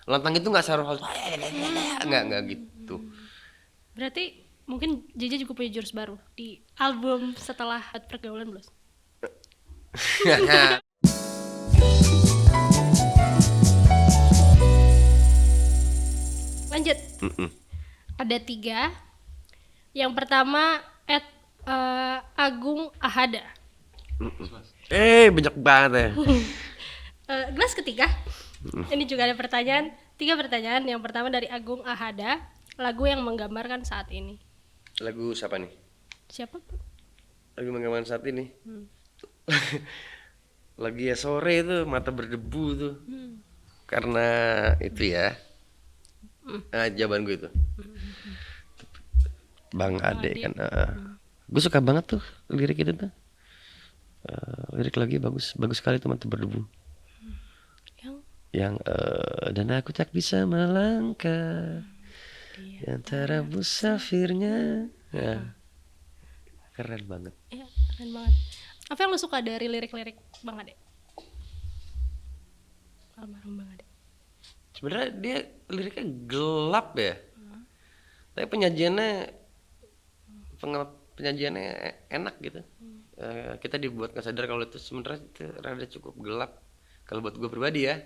Lantang itu nggak secara halus, nggak gitu. Berarti mungkin JJ juga punya jurus baru di album setelah Pergaulan Blues. Lanjut. Ada 3. Yang pertama Agung Ahada. Banyak banget ya. Gelas ketiga. Ini juga ada pertanyaan, 3 pertanyaan. Yang pertama dari Agung Ahada, lagu yang menggambarkan saat ini. Lagu siapa nih? Siapa? Lagu menggambarkan saat ini. Lagi ya sore itu mata berdebu tuh. Karena itu ya. Jawaban gue itu. Bang Ade kan. Gue suka banget tuh lirik itu tuh. Lirik lagi bagus sekali tuh mata berdebu. Yang dan aku tak bisa melangkah di antara musafirnya. Ya. Keren banget. Ya, keren banget. Apa yang lo suka dari lirik-lirik Bang Ade? Almarhum Bang Ade. Sebenarnya dia liriknya gelap ya. Tapi penyajiannya enak gitu. Kita dibuat nggak sadar kalau itu sebenarnya itu rada cukup gelap. Kalau buat gue pribadi ya,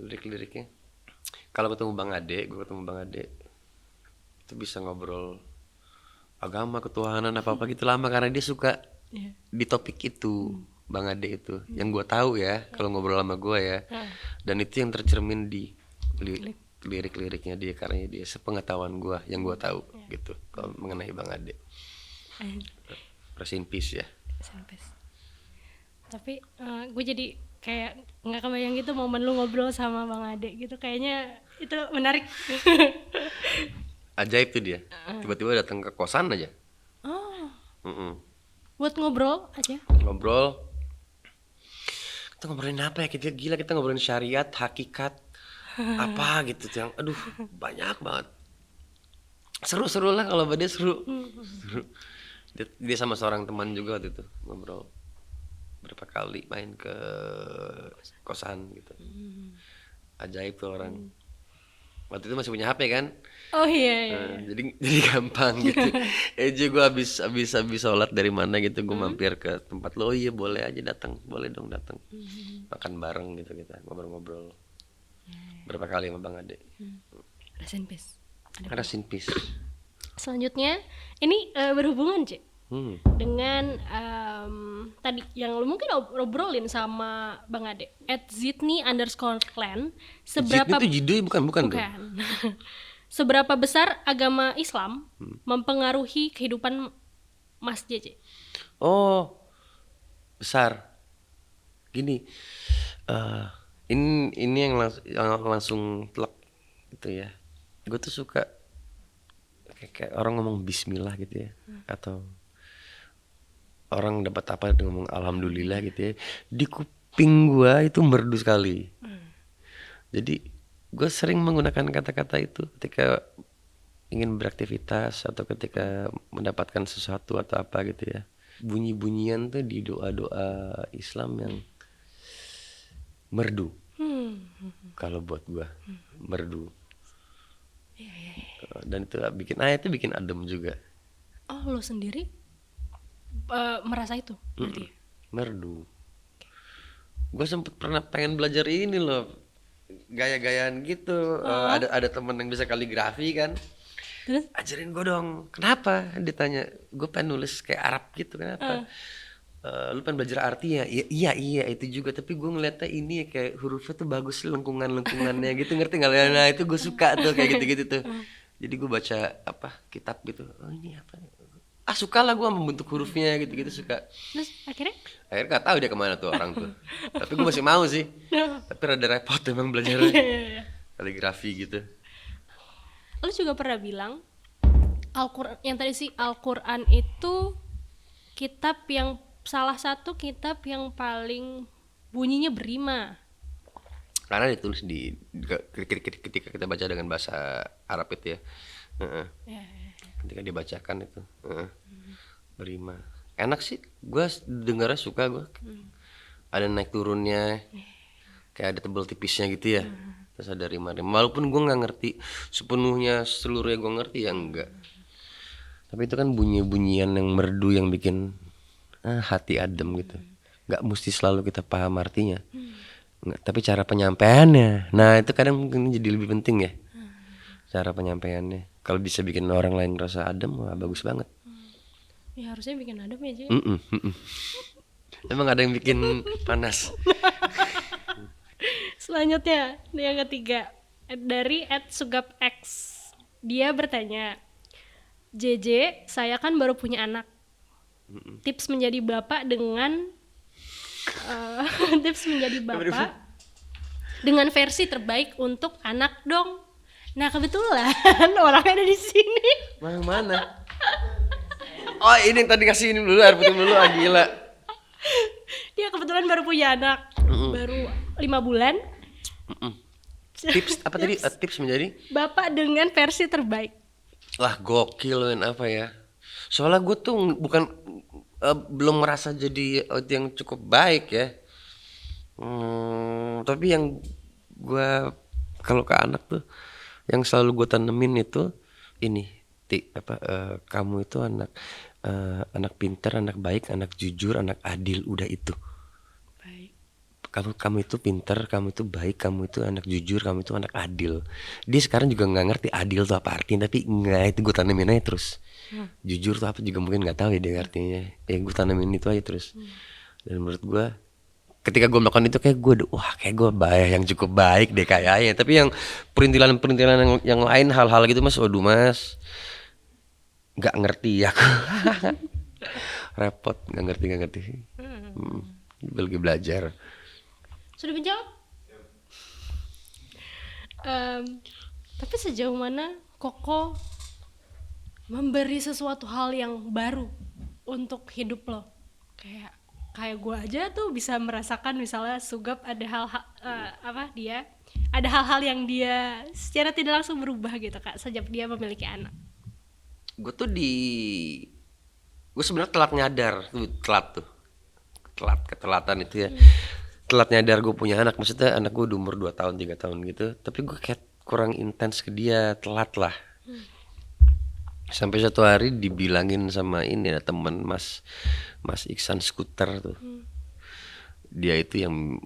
lirik-liriknya. Kalau gue ketemu Bang Ade, itu bisa ngobrol agama, ketuhanan, apa-apa gitu lama karena dia suka di topik itu. Bang Ade itu, yang gue tahu ya, kalau ngobrol sama gue ya, dan itu yang tercermin di lirik-liriknya dia, karena dia sepengetahuan gue, yang gue tahu gitu, kalau mengenai Bang Ade. Rest in peace ya. Tapi gue jadi kayak nggak kebayang gitu momen lu ngobrol sama Bang Ade gitu, kayaknya itu menarik. Ajaib tuh dia, tiba-tiba datang ke kosan aja. Buat ngobrol aja. Ngobrol, kita ngobrolin apa ya, kita ngobrolin syariat, hakikat, apa gitu yang aduh banyak banget. Seru lah kalau dia seru. Dia sama seorang teman juga waktu itu ngobrol berapa kali main ke kosan gitu. Ajaib tuh orang. Waktu itu masih punya HP kan. Oh iya. Jadi gampang gitu. Gue habis sholat dari mana gitu, gue mampir ke tempat lo. Iya boleh aja datang, boleh dong datang. Makan bareng gitu, kita ngobrol-ngobrol berapa kali sama Bang Ade. Rest in peace. Rest in peace. Selanjutnya ini berhubungan Cik dengan tadi yang lu mungkin obrolin sama Bang Ade @zidni_clan. Seberapa Zidni itu jidoi bukan tuh. Seberapa besar agama Islam mempengaruhi kehidupan Mas JJ? Oh, besar. Gini, ini yang langsung telak gitu ya. Gue tuh suka kayak orang ngomong Bismillah gitu ya, atau orang dapat apa ngomong Alhamdulillah gitu ya. Di kuping gue itu merdu sekali. Jadi gue sering menggunakan kata-kata itu ketika ingin beraktivitas atau ketika mendapatkan sesuatu atau apa gitu ya. Bunyi-bunyian tuh di doa-doa Islam yang merdu. Kalau buat gua merdu. Dan itu bikin adem juga. Oh, lo sendiri merasa itu berarti? Merdu. Gua sempet pernah pengen belajar ini loh, gaya-gayaan gitu. Ada temen yang bisa kaligrafi kan. Terus? Ajarin gue dong. Kenapa? Ditanya. Gue pengen nulis kayak Arab gitu. Kenapa? Lu pengen belajar artinya? Iya itu juga. Tapi gue ngeliatnya ini kayak hurufnya tuh bagus, lengkungannya gitu. Ngerti nggak? Nah itu gue suka tuh kayak gitu-gitu tuh. Jadi gue baca kitab gitu. Oh ini apa? Suka lah gue membentuk hurufnya gitu-gitu, suka. Terus akhirnya Nggak tahu dia kemana tuh orang tuh. Tapi gue masih mau sih. Tapi rada repot emang belajarnya. Kaligrafi gitu. lo juga pernah bilang Al-Quran yang tadi sih, Al-Quran itu salah satu kitab yang paling bunyinya berima. Karena ditulis ketika kita baca dengan bahasa Arab itu ya. Ketika dibacakan itu berima. Enak sih, gue dengarnya suka gue. Ada naik turunnya. kayak ada tebel tipisnya gitu ya. Terus ada rimah-rimah. Walaupun gue nggak ngerti sepenuhnya seluruhnya gue ngerti ya enggak. Tapi itu kan bunyi-bunyian yang merdu yang bikin hati adem gitu. Nggak mesti selalu kita paham artinya. Nggak, tapi cara penyampaiannya. Nah itu kadang mungkin jadi lebih penting ya. Cara penyampaiannya. Kalau bisa bikin orang lain ngerasa adem, wah bagus banget. Ya harusnya bikin adem ya Ci. Emang ada yang bikin panas. Selanjutnya yang ketiga dari @sugapx. Dia bertanya, JJ, saya kan baru punya anak. Tips menjadi bapak dengan tips menjadi bapak dengan versi terbaik untuk anak dong. Nah kebetulan orangnya ada di sini. Mana? Oh ini yang tadi kasih ini dulu, air putih dulu, gila. Dia kebetulan baru punya anak, baru 5 bulan. Tips apa tadi? Tips menjadi bapak dengan versi terbaik. Wah gokil men, apa ya? Soalnya gue tuh bukan belum merasa jadi yang cukup baik ya. Tapi yang gue kalau ke anak tuh yang selalu gue tanemin itu ini kamu itu anak pintar, anak baik, anak jujur, anak adil, udah itu. Baik. Kamu itu pintar, kamu itu baik, kamu itu anak jujur, kamu itu anak adil. Dia sekarang juga nggak ngerti adil tuh apa artinya, tapi nggak, itu gue tanemin aja terus. Jujur tuh apa juga mungkin nggak tahu ya dia artinya. Ya gue tanemin itu aja terus. Dan menurut gue, ketika gue melakukan itu kayak gue, wah kayak gue yang cukup baik deh kayaknya. Tapi yang perintilan yang lain hal-hal gitu mas, waduh mas, nggak ngerti aku. Repot, nggak ngerti. Lagi belajar. Sudah menjawab? Tapi sejauh mana Koko memberi sesuatu hal yang baru untuk hidup lo? Kayak gue aja tuh bisa merasakan misalnya Sugap ada hal-hal dia ada hal-hal yang dia secara tidak langsung berubah gitu kak sejak dia memiliki anak. Gue sebenarnya ketelatan itu ya. Telat nyadar gue punya anak, maksudnya anak gue udah umur 2 tahun 3 tahun gitu, tapi gue kayak kurang intens ke dia, telat lah. Sampai suatu hari dibilangin sama ini ya teman Mas Iksan Skuter tuh. Dia itu yang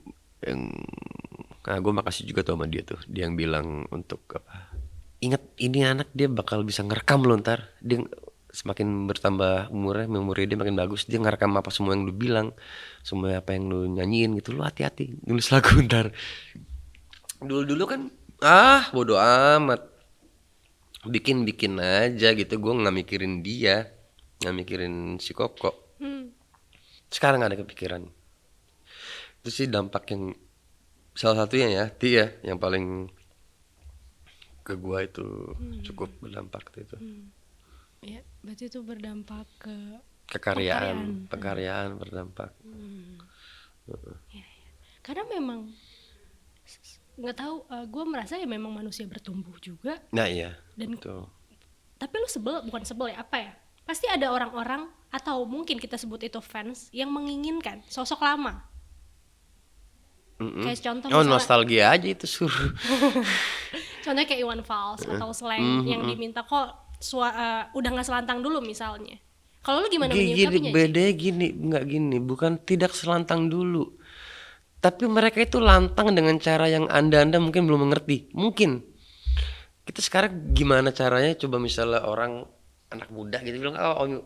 gue makasih juga tuh sama dia tuh. Dia yang bilang untuk apa? Ingat ini anak dia bakal bisa ngerekam lo ntar. Dia semakin bertambah umurnya, memori dia makin bagus. Dia ngerekam apa semua yang lu bilang, semua apa yang lu nyanyiin gitu. Lu hati-hati nulis lagu ntar. Dulu kan bodo amat, bikin aja gitu. Gue nggak mikirin dia, nggak mikirin si Koko. Sekarang ada kepikiran. Itu sih dampak yang salah satunya ya, yang paling ke gua itu cukup berdampak itu. Ya, berarti itu berdampak ke pekaryaan berdampak. Ya. Karena memang nggak tahu, gue merasa ya memang manusia bertumbuh juga. Nah iya. Dan betul. tapi lu bukan sebel ya, apa ya? Pasti ada orang-orang atau mungkin kita sebut itu fans yang menginginkan sosok lama. Kayak contoh misalnya, nostalgia aja itu suruh. Contohnya kayak Iwan Fals atau Slang yang diminta kok udah nggak selantang dulu misalnya. Kalau lu gimana menyikapinya? Bedanya gini, bukan tidak selantang dulu, tapi mereka itu lantang dengan cara yang anda mungkin belum mengerti. Mungkin kita sekarang gimana caranya, coba misalnya orang anak muda gitu bilang,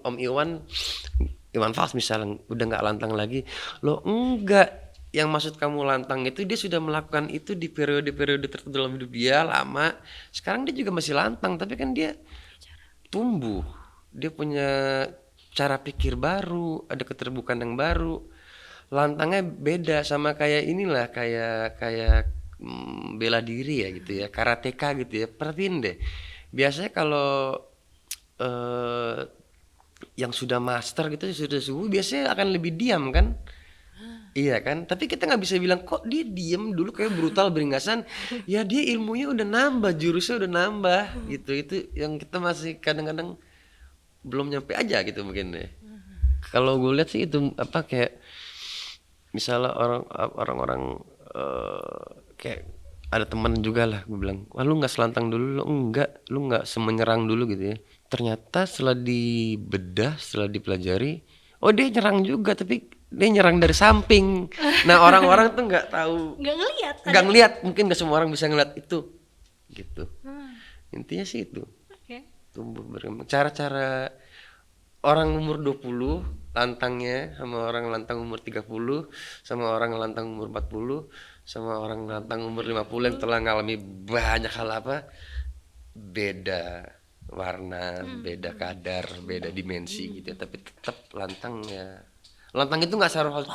Om Iwan Fals misalnya udah nggak lantang lagi. Lo enggak, yang maksud kamu lantang itu dia sudah melakukan itu di periode-periode tertentu dalam hidup dia lama. Sekarang dia juga masih lantang, tapi kan dia tumbuh, dia punya cara pikir baru, ada keterbukaan yang baru. Lantangnya beda sama kayak inilah, kayak bela diri ya gitu ya, karateka gitu ya. Perhatiin deh, biasanya kalau yang sudah master gitu, sudah suhu, biasanya akan lebih diam kan. Iya kan, tapi kita nggak bisa bilang kok dia diem dulu kayak brutal beringasan. Ya dia ilmunya udah nambah, jurusnya udah nambah gitu. Itu yang kita masih kadang-kadang belum nyampe aja gitu mungkin deh. Kalau gue lihat sih itu apa, kayak misalnya orang-orang kayak ada teman juga lah, gue bilang, wah lu nggak selantang dulu, lu nggak semenyerang dulu gitu ya. Ternyata setelah dibedah, setelah dipelajari, oh dia nyerang juga, tapi dia nyerang dari samping. Nah orang-orang tuh nggak tahu, Nggak ngelihat. nggak ngeliat, mungkin nggak semua orang bisa ngeliat itu, gitu. Intinya sih itu, Oke. tumbuh berkembang. Cara-cara orang umur 20 lantangnya sama orang lantang umur 30, sama orang lantang umur 40, sama orang lantang umur 50 yang telah ngalami banyak hal apa, beda warna, beda kadar, beda dimensi gitu ya. Tapi tetap lantang ya. Lantang itu nggak harus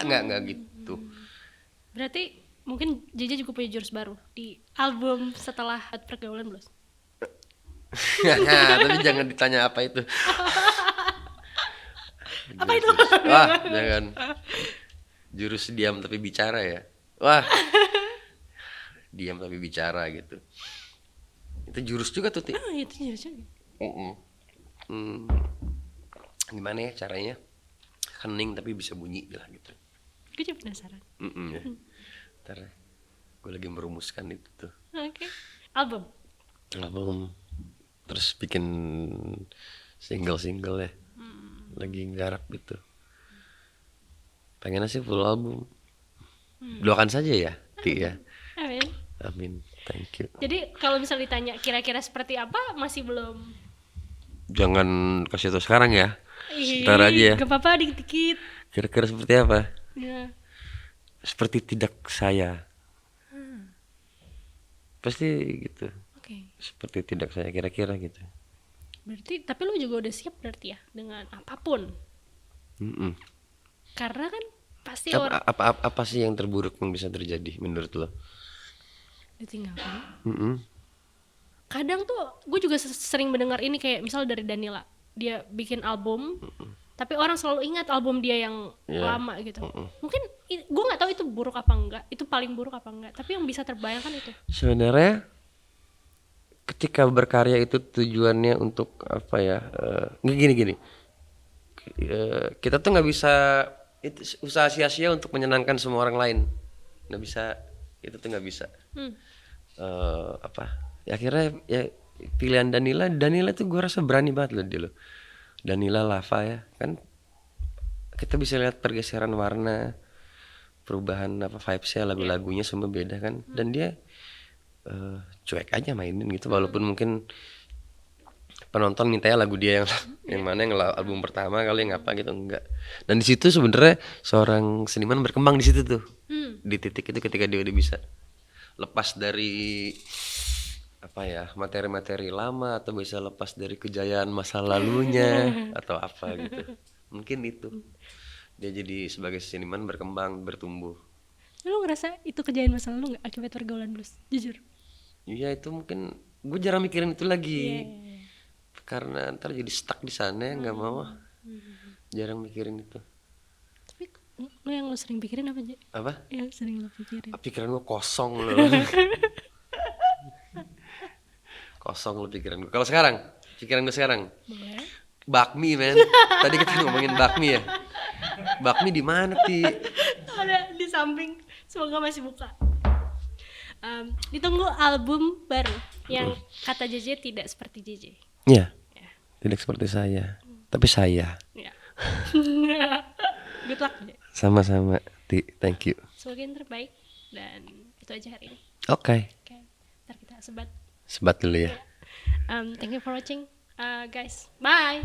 nggak gitu. Berarti mungkin JJ juga punya jurus baru di album setelah Pergaulan Blues. Tapi jangan ditanya apa itu. Apa itu? Wah, jangan. Jurus diam tapi bicara ya. Wah. Diam tapi bicara gitu. Itu jurus juga tuh, Ti. Oh, itu jurusnya. Gimana ya caranya? Hening tapi bisa bunyi lah gitu. Gue juga penasaran. Ya. Ntar gue lagi merumuskan itu tuh. Oke. Album. Terus bikin single ya. Lagi garap gitu. Pengennya sih full album. Doakan saja ya, Ti ya. Amin. Amin. Thank you. Jadi kalau misal ditanya kira-kira seperti apa, masih belum. Jangan kasih tahu sekarang ya. Ntar aja ya. Gak apa-apa, dikit-dikit. Kira-kira seperti apa? Ya. Seperti tidak saya. Pasti gitu. Oke. Seperti tidak saya, kira-kira gitu. Berarti, tapi lu juga udah siap berarti ya dengan apapun. Karena kan pasti orang Apa sih yang terburuk yang bisa terjadi menurut lo? ditinggalkan. Kadang tuh gue juga sering mendengar ini, kayak misal dari Danila, dia bikin album, tapi orang selalu ingat album dia yang lama gitu. Mungkin gue nggak tahu itu buruk apa enggak, itu paling buruk apa enggak, tapi yang bisa terbayangkan itu. Sebenarnya ketika berkarya itu tujuannya untuk apa ya? Gini. Kita tuh nggak bisa itu usaha sia-sia untuk menyenangkan semua orang lain. Nggak bisa, itu tuh nggak bisa. Apa? Ya akhirnya ya pilihan Danila tuh gue rasa berani banget loh dia loh. Danila Lava ya kan, kita bisa lihat pergeseran warna, perubahan apa vibesnya, lagu-lagunya semua beda kan, dan dia cuek aja mainin gitu, walaupun mungkin penonton mintanya lagu dia yang mana yang album pertama kali yang apa gitu, enggak. Dan di situ sebenarnya seorang seniman berkembang di situ tuh, di titik itu ketika dia udah bisa lepas dari apa ya, materi-materi lama, atau bisa lepas dari kejayaan masa lalunya atau apa gitu. Mungkin itu dia jadi sebagai seniman berkembang, bertumbuh. Lu ngerasa itu kejadian masa lalu nggak akibat Pergaulan Blues? Jujur. Iya, itu mungkin gue jarang mikirin itu lagi. Karena ntar jadi stuck di sana, nggak mau. Jarang mikirin itu. Tapi lu sering pikirin apa aja? Apa? Yang sering lu pikirin. Pikiran gue kosong loh. Kosong lo pikiran gue. Kalau sekarang, pikiran gue sekarang, Boleh. bakmi men. Tadi kita ngomongin bakmi ya. Bakmi di mana, Ti? Ada di samping, semoga masih buka. Ditunggu album baru yang kata JJ tidak seperti JJ. Iya. Tidak seperti saya, tapi saya. Ya. Good luck. Sama-sama, Ti. Thank you. Semoga yang terbaik, dan itu aja hari ini. Oke. Ntar kita sebat. Sebat dulu ya. Thank you for watching, guys. Bye.